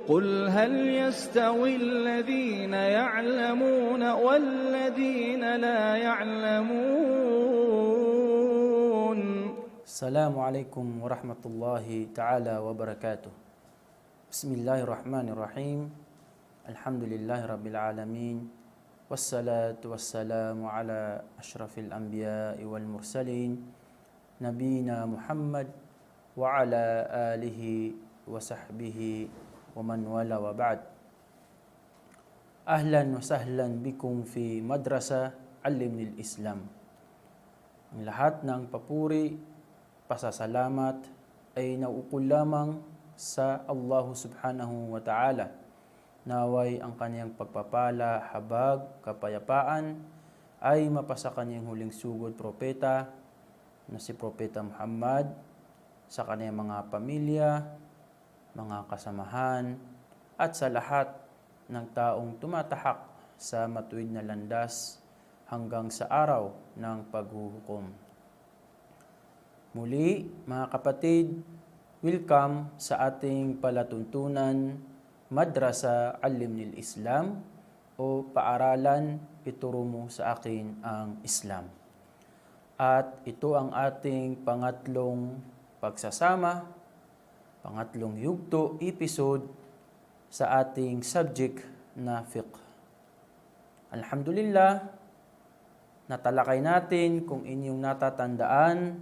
قل هل يستوي الذين يعلمون والذين لا يعلمون. السلام عليكم ورحمة الله تعالى وبركاته. بسم الله الرحمن الرحيم. الحمد لله رب العالمين، والصلاة والسلام على أشرف الأنبياء والمرسلين نبينا محمد وعلى آله وصحبه ومن والاه وبعد. أهلا وسهلا بكم في مدرسة علمني الإسلام. Ang lahat ng papuri, pasasalamat ay nauukol lamang sa Allah subhanahu wa ta'ala. Naway ang kanyang pagpapala, habag, kapayapaan ay mapasa kanyang huling sugod propeta na si Propeta Muhammad, sa kanyang mga pamilya, mga kasamahan, at sa lahat ng taong tumatahak sa matuwid na landas hanggang sa araw ng paghuhukom. Muli, mga kapatid, welcome sa ating palatuntunan Madrasa Alimnil Islam o Paaralan Ituro Mo sa Akin ang Islam. At ito ang ating pangatlong pagsasama, pangatlong yugto, episode sa ating subject na fiqh. Alhamdulillah, natalakay natin kung inyong natatandaan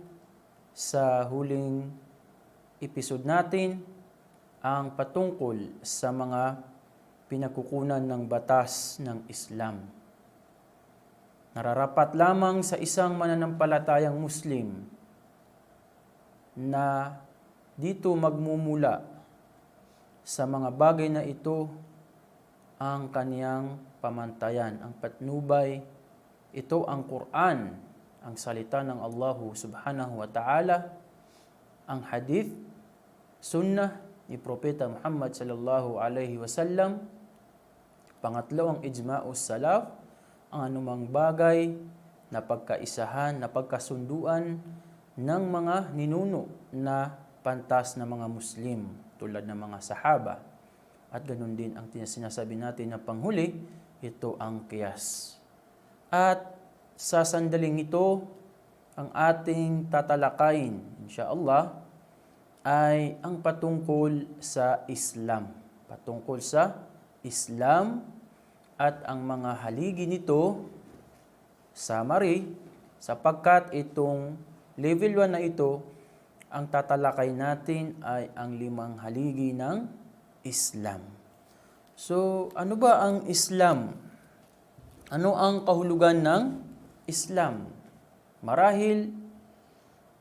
sa huling episode natin ang patungkol sa mga pinagkukunan ng batas ng Islam. Nararapat lamang sa isang mananampalatayang Muslim na dito magmumula sa mga bagay na ito ang kaniyang pamantayan, ang patnubay. Ito ang Quran, ang salita ng Allah subhanahu wa ta'ala, ang hadith, sunnah ni Propeta Muhammad sallallahu alaihi wasallam. Pangatlo, ang ijma'us salaf, ang anumang bagay na pagkaisahan, na pagkasunduan ng mga ninuno na pantas na mga Muslim tulad ng mga sahaba. At ganun din ang sinasabi natin na panghuli, ito ang qiyas. At sa sandaling ito, ang ating tatalakayin, insyaallah, ay ang patungkol sa Islam. Patungkol sa Islam at ang mga haligi nito, summary, sapagkat itong level 1 na ito, ang tatalakay natin ay ang 5 haligi ng Islam. So, ano ba ang Islam? Ano ang kahulugan ng Islam? Marahil,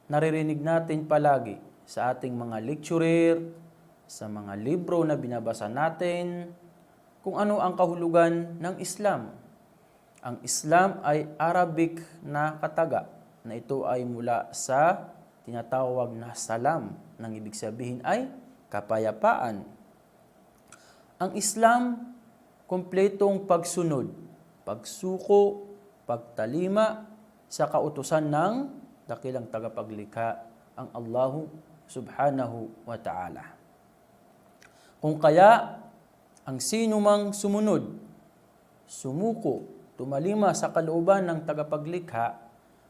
naririnig natin palagi sa ating mga lecturer, sa mga libro na binabasa natin, kung ano ang kahulugan ng Islam. Ang Islam ay Arabic na kataga, na ito ay mula sa tinatawag na salam, nang ibig sabihin ay kapayapaan. Ang Islam, kumpletong pagsunod, pagsuko, pagtalima sa kautusan ng dakilang tagapaglikha, ang Allah subhanahu wa ta'ala. Kung kaya, ang sino mang sumunod, sumuko, tumalima sa kalooban ng tagapaglikha,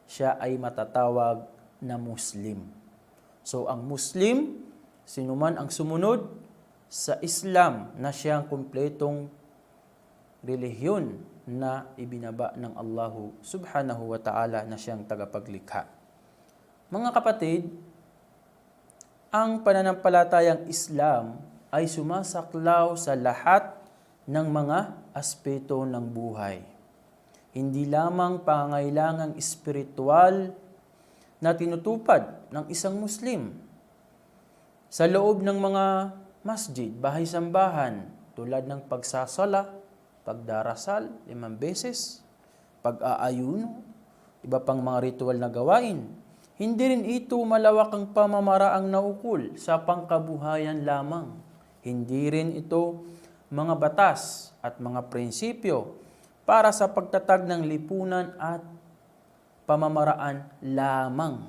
siya ay matatawag na Muslim. So, ang Muslim, sino man ang sumunod sa Islam na siyang kumpletong relihiyon na ibinaba ng Allah subhanahu wa ta'ala na siyang tagapaglikha. Mga kapatid, ang pananampalatayang Islam ay sumasaklaw sa lahat ng mga aspeto ng buhay. Hindi lamang pangangailangang espiritual na tinutupad ng isang Muslim. Sa loob ng mga masjid, bahay-sambahan, tulad ng pagsasala, pagdarasal 5 beses, pag-aayuno, iba pang mga ritual na gawain, hindi rin ito malawak ang pamamaraang naukol sa pangkabuhayan lamang. Hindi rin ito mga batas at mga prinsipyo para sa pagtatag ng lipunan at pamamaraan lamang.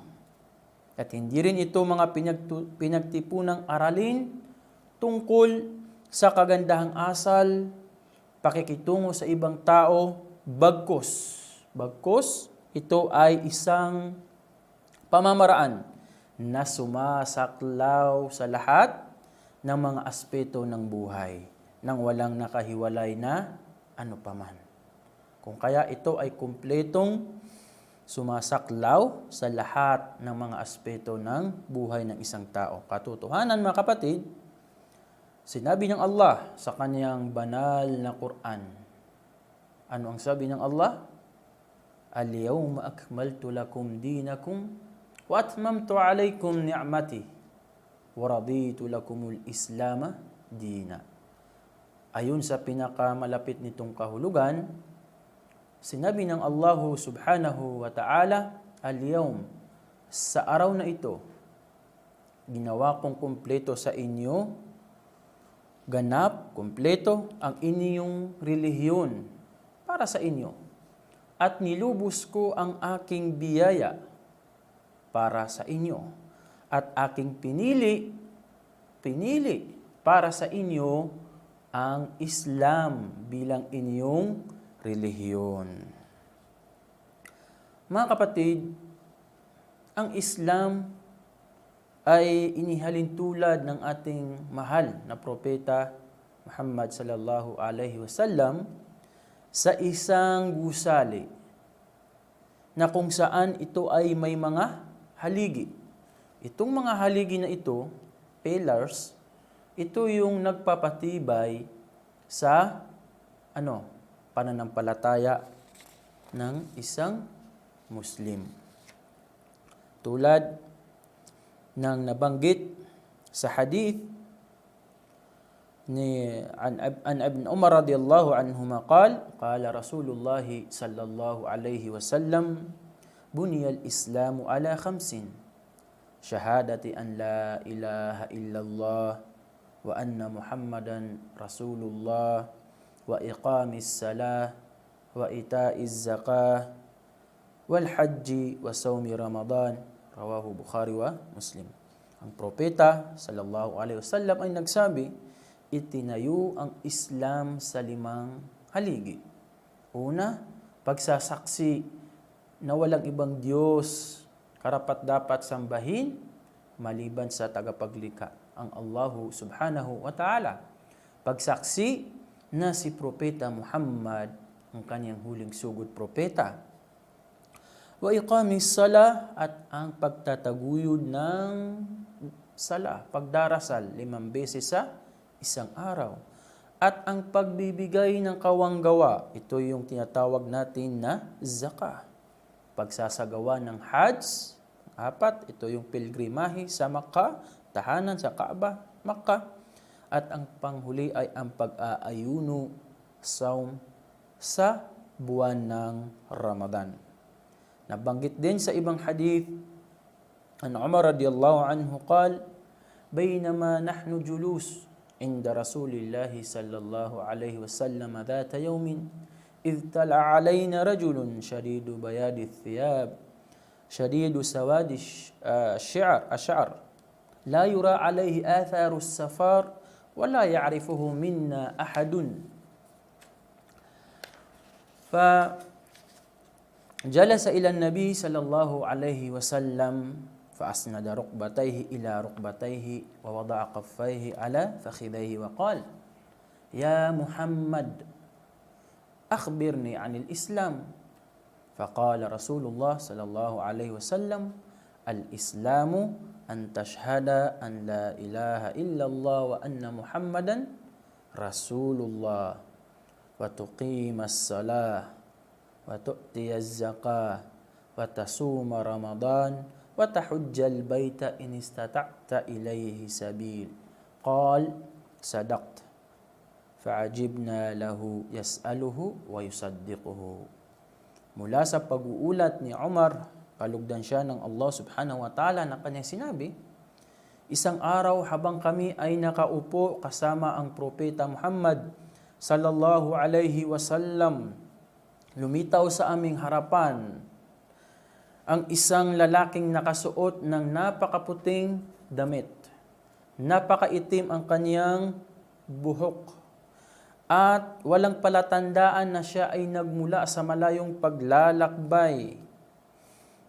At hindi rin ito mga pinagtipunang aralin tungkol sa kagandahang asal, pakikitungo sa ibang tao, bagkus. Bagkus, ito ay isang pamamaraan na sumasaklaw sa lahat ng mga aspeto ng buhay nang walang nakahiwalay na ano paman. Kung kaya ito ay kumpletong sumasaklaw sa lahat ng mga aspeto ng buhay ng isang tao. Katotohanan mga kapatid, sinabi ng Allah sa kanyang banal na Quran. Ano ang sabi ng Allah? Al-yawma akmaltu lakum dinakum wa atmamtu alaykum ni'mati wa raditu lakumul islama dina. Ayon sa pinakamalapit nitong kahulugan, sinabi ng Allah subhanahu wa ta'ala, al-yawm, sa araw na ito, ginawa kong kumpleto sa inyo, ganap, kumpleto ang inyong relihiyon para sa inyo. At nilubos ko ang aking biyaya para sa inyo. At aking pinili para sa inyo ang Islam bilang inyong relihiyon. Mga kapatid, ang Islam ay inihalin tulad ng ating mahal na propeta Muhammad sallallahu alaihi wasallam sa isang gusali na kung saan ito ay may mga haligi. Itong mga haligi na ito, pillars, ito yung nagpapatibay sa pananampalataya ng isang Muslim. Tulad ng nabanggit sa hadith an Ibn Umar radiyallahu anhuma qala Rasulullah sallallahu alaihi wasallam buniyal Islamu ala khamsin syahadati an la ilaha illallah wa anna Muhammadan Rasulullah wa iqamis salah wa itaiz zakah wal hajji wa sawmi Ramadan, rawahu Bukhari wa Muslim. Ang propeta sallallahu alaihi wasallam ay nagsabi, itinayo ang Islam sa 5 haligi. Una, pagsasaksi na walang ibang Diyos karapat-dapat sambahin maliban sa tagapaglikha, ang Allahu subhanahu wa ta'ala. Pagsaksi na si Propeta Muhammad ang kanyang huling sugod propeta. Wa iqamis salah, at ang pagtataguyod ng sala, pagdarasal 5 beses sa isang araw. At ang pagbibigay ng kawanggawa, ito yung tinatawag natin na zakah. Pagsasagawa ng Hajj, 4, ito yung pilgrimahe sa Makkah, tahanan sa Kaaba, Makkah. At ang panghuli ay ang pag-aayuno, saum, sa buwan ng Ramadan. Nabanggit din sa ibang hadith, an Umar radiyallahu anhu qala, bainama nahnu julus عند رسول الله صلى الله عليه وسلم ذات يوم إذ طلع علينا رجل شديد بياض الثياب شديد سواد الشعر لا يرى عليه آثار السفر ولا يعرفه منا أحد فجلس إلى النبي صلى الله عليه وسلم فأسند ركبتيه إلى ركبتيه ووضع كفيه على فخذيه وقال يا محمد أخبرني عن الإسلام فقال رسول الله صلى الله عليه وسلم الإسلام أن تشهد أن لا إله إلا الله وأن محمدا رسول الله وتقيم الصلاة وتؤتي الزكاة وتصوم رمضان وتحج البيت إن استطعت إليه سبيل قال صدقت فعجبنا له يسأله ويصدقه. Mula sa pag-uulat ni Umar, kalugdan siya ng Allah subhanahu wa ta'ala na kanyang sinabi, isang araw habang kami ay nakaupo kasama ang propeta Muhammad sallallahu alaihi wasallam, lumitaw sa aming harapan ang isang lalaking nakasuot ng napakaputing damit. Napakaitim ang kanyang buhok. At walang palatandaan na siya ay nagmula sa malayong paglalakbay,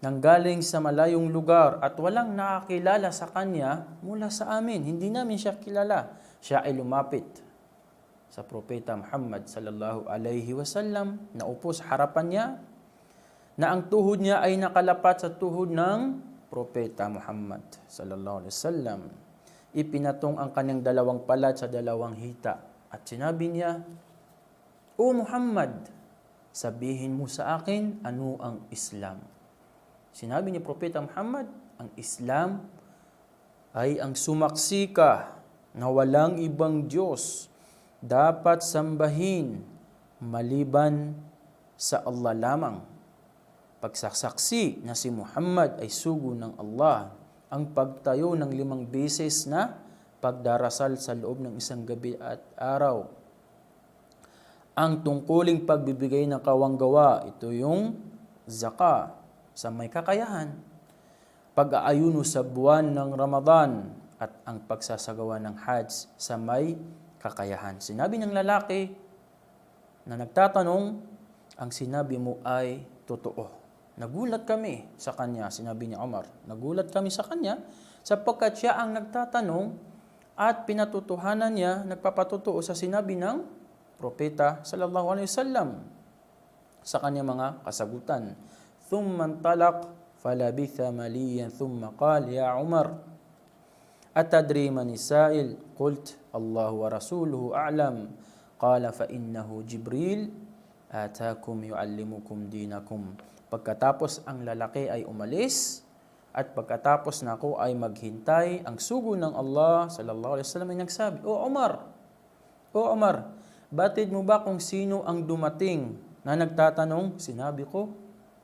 nanggaling sa malayong lugar, at walang nakakilala sa kanya mula sa amin. Hindi namin siya kilala. Siya ay lumapit sa Propeta Muhammad sallallahu alaihi wasallam, naupo sa harapan niya, na ang tuhod niya ay nakalapat sa tuhod ng Propeta Muhammad sallallahu alaihi wasallam. Ipinatong ang kanyang dalawang palad sa dalawang hita. At sinabi niya, "O Muhammad, sabihin mo sa akin ano ang Islam." Sinabi ni Propeta Muhammad, ang Islam ay ang sumaksi ka na walang ibang Diyos dapat sambahin maliban sa Allah lamang. Pagsasaksi na si Muhammad ay sugo ng Allah, ang pagtayo ng 5 beses na pagdarasal sa loob ng isang gabi at araw. Ang tungkuling pagbibigay ng kawanggawa, ito yung zaka sa may kakayahan. Pag-aayuno sa buwan ng Ramadan at ang pagsasagawa ng Hajj sa may kakayahan. Sinabi ng lalaki na nagtatanong, ang sinabi mo ay totoo. Nagulat kami sa kanya, sinabi ni Umar. Nagulat kami sa kanya sapagkat siya ang nagtatanong at pinatutuhanan niya, nagpapatutuo sa sinabi ng Propeta sallallahu alaihi wasallam sa kanyang mga kasagutan. Thumma talaq falabitha maliyan thumma qala ya Umar atadri man isail qult Allah wa rasuluhu a'lam qala fa innahu Jibril atakum yuallimukum dinakum. Pagkatapos ang lalaki ay umalis, at pagkatapos na ako ay maghintay, ang sugo ng Allah sallallahu alaihi wasallam ay nagsabi, O Umar, batid mo ba kung sino ang dumating na nagtatanong? Sinabi ko,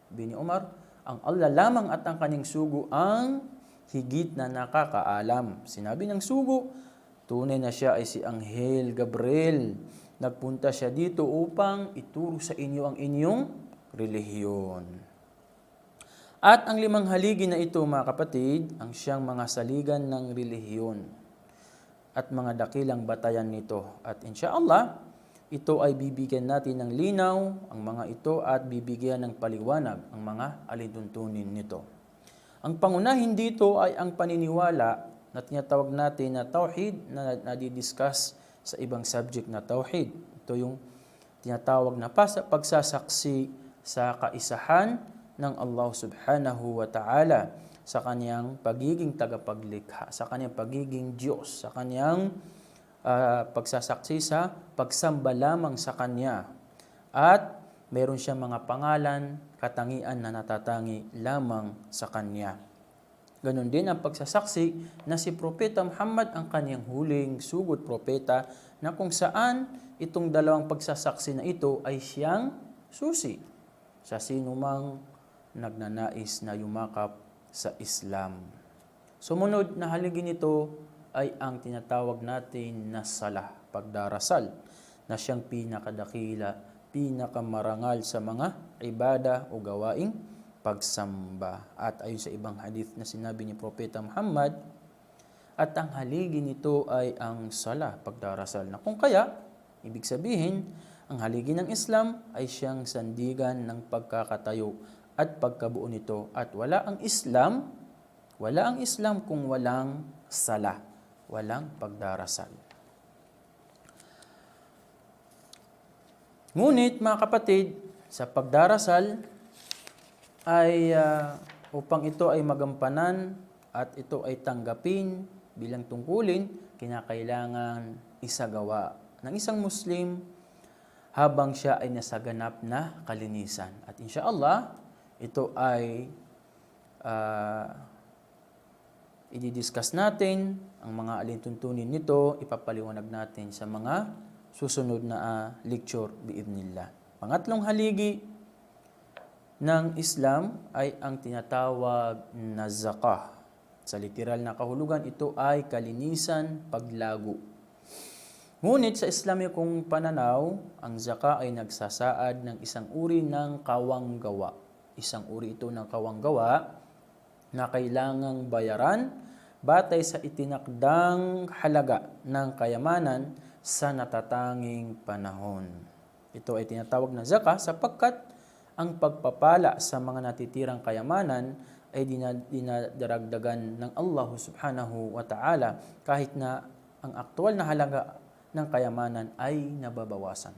bini Umar, ang Allah lamang at ang kanyang sugo ang higit na nakakaalam. Sinabi ng sugo, tunay na siya ay si Anghel Gabriel. Nagpunta siya dito upang ituro sa inyo ang inyong relihiyon. At ang 5 haligi na ito, mga kapatid, ang siyang mga saligan ng relihiyon at mga dakilang batayan nito. At insyaallah, ito ay bibigyan natin ng linaw, ang mga ito, at bibigyan ng paliwanag ang mga alintuntunin nito. Ang pangunahin dito ay ang paniniwala na tinatawag natin na tauhid, na nadidiscuss sa ibang subject na tauhid. Ito yung tinatawag na pagsasaksi sa kaisahan ng Allah subhanahu wa ta'ala, sa kanyang pagiging tagapaglikha, sa kanyang pagiging Diyos, sa kanyang pagsasaksi sa pagsamba lamang sa Kanya. At meron siyang mga pangalan, katangian na natatangi lamang sa Kanya. Ganon din ang pagsasaksi na si Propeta Muhammad ang kanyang huling sugod propeta, na kung saan itong dalawang pagsasaksi na ito ay siyang susi sa sinumang nagnanais na yumakap sa Islam. Sumunod na haligi nito ay ang tinatawag natin na salah, pagdarasal, na siyang pinakadakila, pinakamarangal sa mga ibada o gawaing pagsamba. At ayon sa ibang hadith na sinabi ni Propeta Muhammad, at ang haligi nito ay ang salah, pagdarasal, na kung kaya, ibig sabihin, ang haligi ng Islam ay siyang sandigan ng pagkakatayo at pagkabuo nito. At wala ang Islam kung walang salah, walang pagdarasal. Ngunit mga kapatid, sa pagdarasal ay upang ito ay magampanan at ito ay tanggapin bilang tungkulin, kinakailangan isagawa ng isang Muslim habang siya ay nasaganap na kalinisan. At insyaallah, ito ay i-discuss natin, ang mga alintuntunin nito, ipapaliwanag natin sa mga susunod na lecture biidnillah. Pangatlong haligi ng Islam ay ang tinatawag na zakah. Sa literal na kahulugan, ito ay kalinisan, paglago. Ngunit sa Islamikong pananaw, ang zakah ay nagsasaad ng isang uri ng kawanggawa. Isang uri ito ng kawanggawa na kailangang bayaran batay sa itinakdang halaga ng kayamanan sa natatanging panahon. Ito ay tinatawag na zakah sapagkat ang pagpapala sa mga natitirang kayamanan ay dinadaragdagan ng Allah subhanahu wa ta'ala kahit na ang aktual na halaga ng kayamanan ay nababawasan.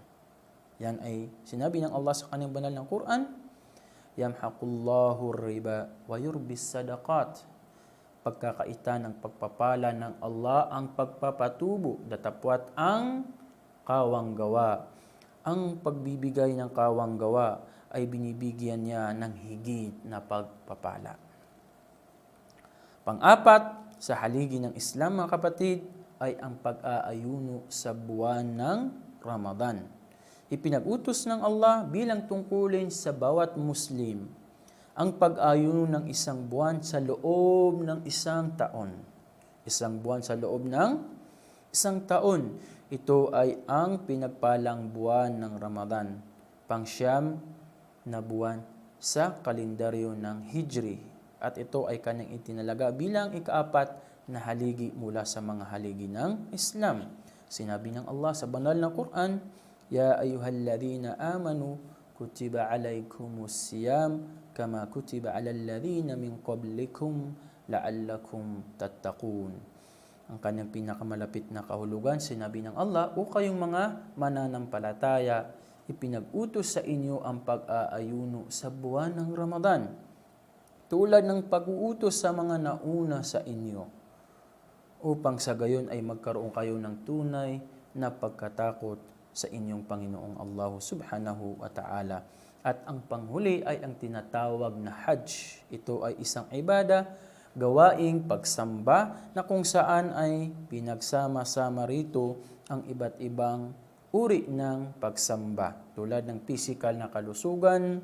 Yan ay sinabi ng Allah sa kanyang banal ng Quran, yamhaqullahu riba wa yurbis sadaqat. Pagkakaitan ng pagpapala ng Allah ang pagpapatubo, datapwat ang kawang gawa. Ang pagbibigay ng kawang gawa ay binibigyan niya ng higit na pagpapala. Pang-apat, sa haligi ng Islam mga kapatid, ay ang pag-aayuno sa buwan ng Ramadan. Ipinag-utos ng Allah bilang tungkulin sa bawat Muslim ang pag-ayuno ng isang buwan sa loob ng isang taon. Isang buwan sa loob ng isang taon. Ito ay ang pinagpalang buwan ng Ramadan, pang-siyam na buwan sa kalendaryo ng Hijri. At ito ay kanyang itinalaga bilang ikaapat na haligi mula sa mga haligi ng Islam. Sinabi ng Allah sa banal na Quran, Ya ayyuhalladhina amanu kutiba alaykumus siyam kama kutiba alal ladhina min qablikum la'allakum tattaqun. Ang kanyang pinakamalapit na kahulugan, sinabi ng Allah, o kayong mga mananampalataya, ipinag-utos sa inyo ang pag-aayuno sa buwan ng Ramadan, tulad ng pag-uutos sa mga nauna sa inyo, upang sa gayon ay magkaroon kayo ng tunay na pagkatakot sa inyong Panginoong Allah subhanahu wa ta'ala. At ang panghuli ay ang tinatawag na Hajj. Ito ay isang ibada, gawaing pagsamba na kung saan ay pinagsama-sama rito ang iba't ibang uri ng pagsamba tulad ng physical na kalusugan,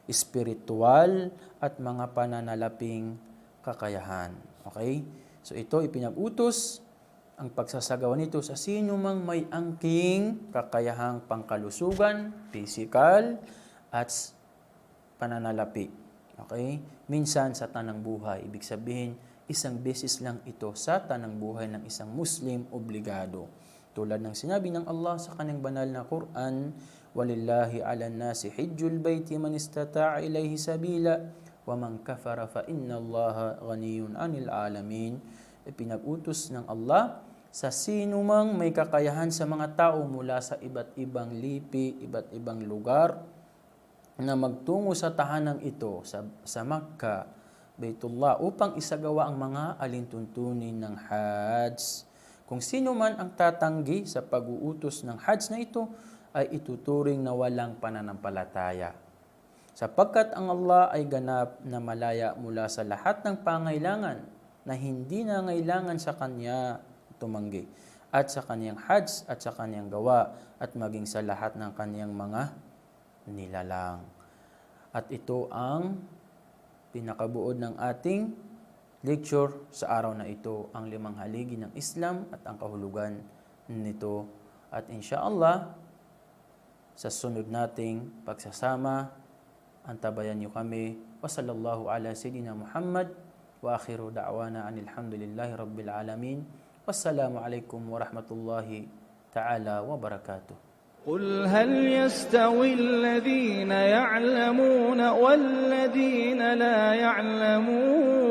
spiritual at mga pananalaping kakayahan. Okay? So ito ipinag-utos ang pagsasagawa nito sa sino mang may angking kakayahang pangkalusugan, physical at pananalapi. Okay? Minsan sa tanang buhay, ibig sabihin isang beses lang ito sa tanang buhay ng isang Muslim obligado. Tulad ng sinabi ng Allah sa kanyang banal na Quran, walillahi 'alan nasi hijjul baiti man istata'a ilayhi sabila wa man kafara fa innallaha ghaniyyun 'anil 'alamin. Ipinag-utos ng Allah sa sino mang may kakayahan sa mga tao mula sa iba't ibang lipi, iba't ibang lugar na magtungo sa tahanang ito sa Makkah, Baitullah, upang isagawa ang mga alintuntunin ng Hajj. Kung sino man ang tatanggi sa pag-uutos ng Hajj na ito, ay ituturing na walang pananampalataya. Sapagkat ang Allah ay ganap na malaya mula sa lahat ng pangailangan na hindi nangailangan sa Kanya tumanggi, at sa Kanyang Hajj at sa Kanyang gawa, at maging sa lahat ng Kanyang mga nilalang. At ito ang pinakabuod ng ating lecture sa araw na ito, ang 5 haligi ng Islam at ang kahulugan nito. At insyaallah, sa sunod nating pagsasama, antabayan niyo kami. Wa sallallahu ala sayyidina Muhammad wa akhiru da'wana anil hamdulillahi rabbil alamin. Wassalamu alaikum warahmatullahi ta'ala wabarakatuh. قل هل يستوي الذين يعلمون والذين لا يعلمون